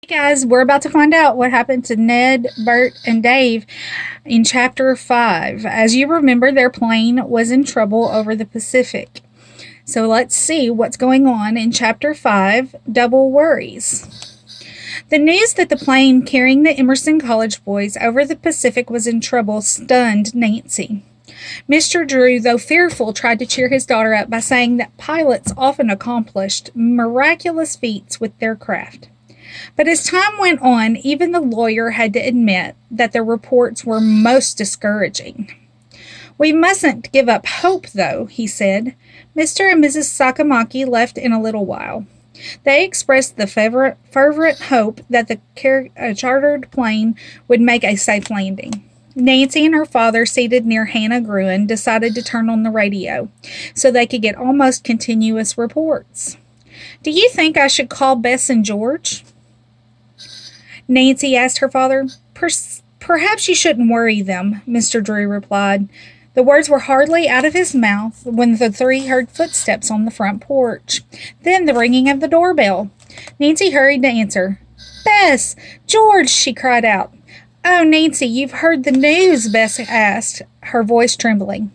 Guys, we're about to find out what happened to Ned, Bert, and Dave in Chapter 5. As you remember, their plane was in trouble over the Pacific. So let's see what's going on in Chapter 5, Double Worries. The news that the plane carrying the Emerson College boys over the Pacific was in trouble stunned Nancy. Mr. Drew, though fearful, tried to cheer his daughter up by saying that pilots often accomplished miraculous feats with their craft. But as time went on, even the lawyer had to admit that the reports were most discouraging. "We mustn't give up hope, though," he said. Mr. and Mrs. Sakamaki left in a little while. They expressed the fervent hope that the chartered plane would make a safe landing. Nancy and her father, seated near Hannah Gruen, decided to turn on the radio so they could get almost continuous reports. "Do you think I should call Bess and George?" Nancy asked her father. Perhaps you shouldn't worry them," Mr. Drew replied. The words were hardly out of his mouth when the three heard footsteps on the front porch. Then the ringing of the doorbell. Nancy hurried to answer. "Bess! George!" she cried out. "Oh, Nancy, you've heard the news?" Bess asked, her voice trembling.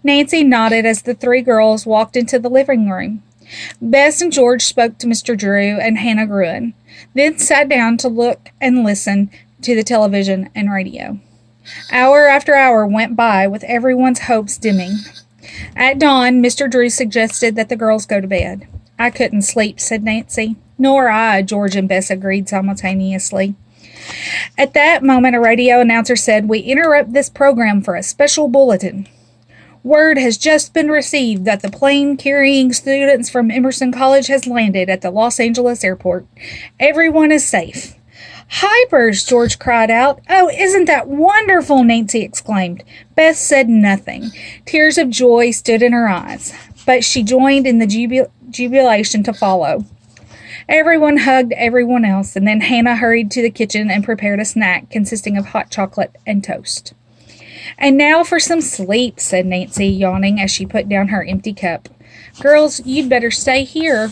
Nancy nodded as the three girls walked into the living room. Bess and George spoke to Mr. Drew and Hannah Gruen, then sat down to look and listen to the television and radio. Hour after hour went by with everyone's hopes dimming. At dawn, Mr. Drew suggested that the girls go to bed. "I couldn't sleep," said Nancy. "Nor I," George and Bess agreed simultaneously. At that moment, a radio announcer said, "We interrupt this program for a special bulletin. Word has just been received that the plane carrying students from Emerson College has landed at the Los Angeles airport. Everyone is safe." "Hypers!" George cried out. "Oh, isn't that wonderful!" Nancy exclaimed. Beth said nothing. Tears of joy stood in her eyes, but she joined in the jubilation to follow. Everyone hugged everyone else, and then Hannah hurried to the kitchen and prepared a snack consisting of hot chocolate and toast. "And now for some sleep," said Nancy, yawning as she put down her empty cup. "Girls, you'd better stay here."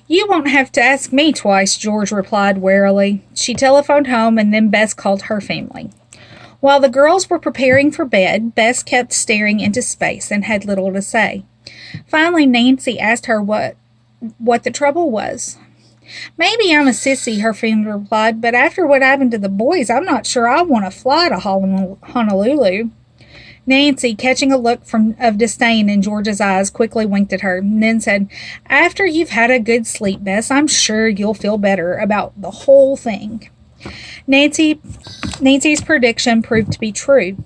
"You won't have to ask me twice," George replied warily. She telephoned home, and then Bess called her family. While the girls were preparing for bed, Bess kept staring into space and had little to say. Finally, Nancy asked her what the trouble was. "Maybe I'm a sissy," her friend replied, "but after what happened to the boys, I'm not sure I want to fly to Honolulu." Nancy, catching a look of disdain in George's eyes, quickly winked at her, and then said, "After you've had a good sleep, Bess, I'm sure you'll feel better about the whole thing." Nancy's prediction proved to be true.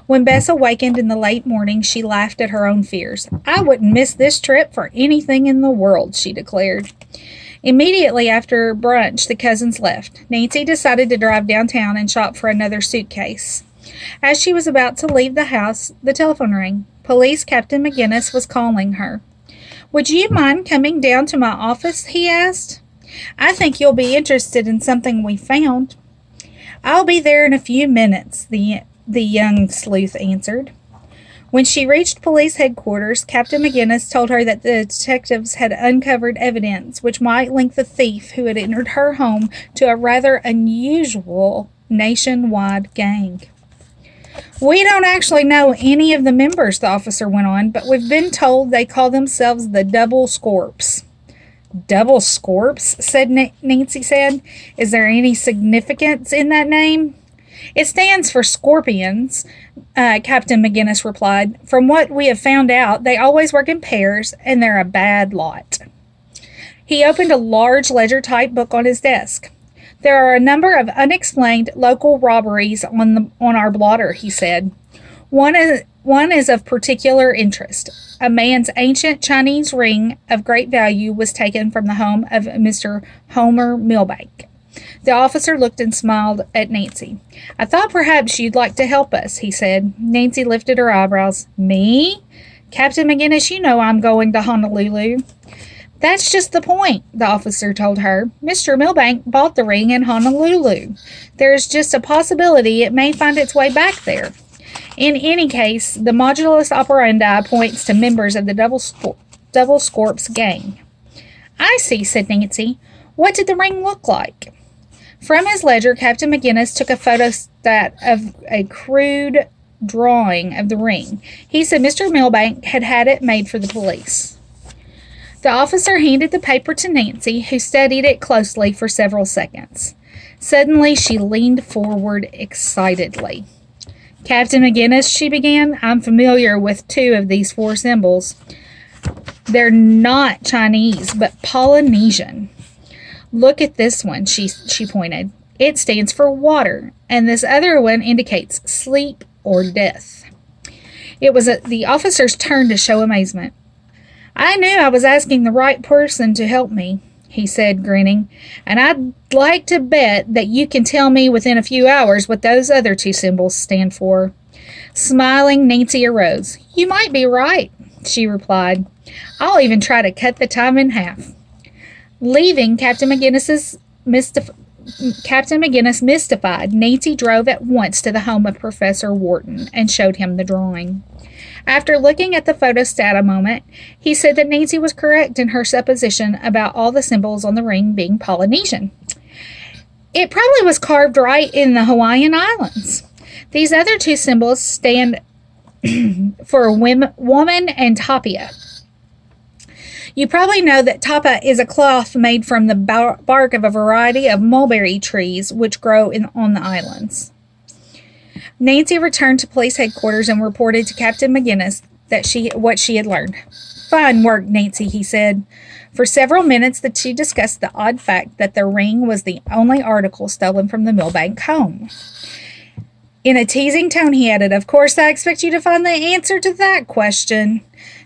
When Bess awakened in the late morning, she laughed at her own fears. "I wouldn't miss this trip for anything in the world," she declared. Immediately after brunch, the cousins left. Nancy decided to drive downtown and shop for another suitcase. As she was about to leave the house, the telephone rang. Police Captain McGinnis was calling her. "Would you mind coming down to my office?" he asked. "I think you'll be interested in something we found." "I'll be there in a few minutes," the young sleuth answered. When she reached police headquarters, Captain McGinnis told her that the detectives had uncovered evidence which might link the thief who had entered her home to a rather unusual nationwide gang. "We don't actually know any of the members," the officer went on, "but we've been told they call themselves the Double Scorps." "Double Scorps?" Nancy said. "Is there any significance in that name?" "It stands for scorpions," Captain McGinnis replied. "From what we have found out, they always work in pairs, and they're a bad lot." He opened a large ledger-type book on his desk. "There are a number of unexplained local robberies on our blotter," he said. One is of particular interest. A man's ancient Chinese ring of great value was taken from the home of Mr. Homer Milbank." The officer looked and smiled at Nancy. "I thought perhaps you'd like to help us," he said. Nancy lifted her eyebrows. "Me? Captain McGinnis, you know I'm going to Honolulu." "That's just the point," the officer told her. "Mr. Milbank bought the ring in Honolulu. There's just a possibility it may find its way back there. In any case, the modulus operandi points to members of the Double Scorps gang." "I see," said Nancy. What did the ring look like? From his ledger, Captain McGinnis took a photostat of a crude drawing of the ring. He said Mr. Milbank had it made for the police. The officer handed the paper to Nancy, who studied it closely for several seconds. Suddenly, she leaned forward excitedly. Captain McGinnis, she began, I'm familiar with 2 of these 4 symbols. They're not Chinese, but Polynesian. Look at this one, she pointed. It stands for water, and this other one indicates sleep or death. It was the officer's turn to show amazement. I knew I was asking the right person to help me, he said, grinning, and I'd like to bet that you can tell me within a few hours what those other 2 symbols stand for. Smiling, Nancy arose. You might be right, she replied. I'll even try to cut the time in half. Leaving Captain McGinnis mystified, Nancy drove at once to the home of Professor Wharton and showed him the drawing. After looking at the photostat a moment, he said that Nancy was correct in her supposition about all the symbols on the ring being Polynesian. It probably was carved right in the Hawaiian Islands. These other 2 symbols stand for woman and tapia. You probably know that tapa is a cloth made from the bark of a variety of mulberry trees which grow on the islands. Nancy returned to police headquarters and reported to Captain McGinnis what she had learned. Fine work, Nancy, he said. For several minutes, the 2 discussed the odd fact that the ring was the only article stolen from the Milbank home. In a teasing tone, he added, Of course, I expect you to find the answer to that question.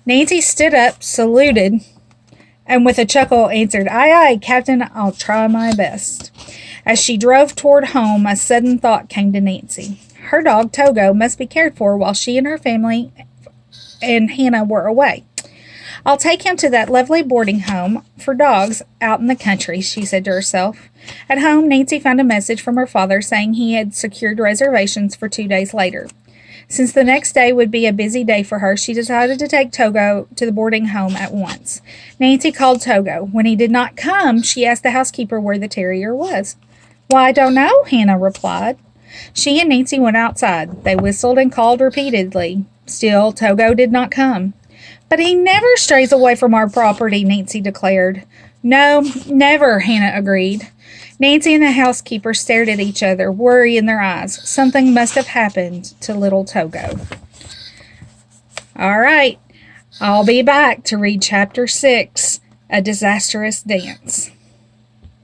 Nancy stood up, saluted, and with a chuckle answered, Aye, aye, Captain, I'll try my best. As she drove toward home, a sudden thought came to Nancy. Her dog, Togo, must be cared for while she and her family and Hannah were away. I'll take him to that lovely boarding home for dogs out in the country, she said to herself. At home, Nancy found a message from her father saying he had secured reservations for 2 days later. Since the next day would be a busy day for her, she decided to take Togo to the boarding home at once. Nancy called Togo. When he did not come, she asked the housekeeper where the terrier was. Why, I don't know, Hannah replied. She and Nancy went outside. They whistled and called repeatedly. Still, Togo did not come. But he never strays away from our property, Nancy declared. No, never, Hannah agreed. Nancy and the housekeeper stared at each other, worry in their eyes. Something must have happened to little Togo. All right, I'll be back to read Chapter 6, A Disastrous Dance.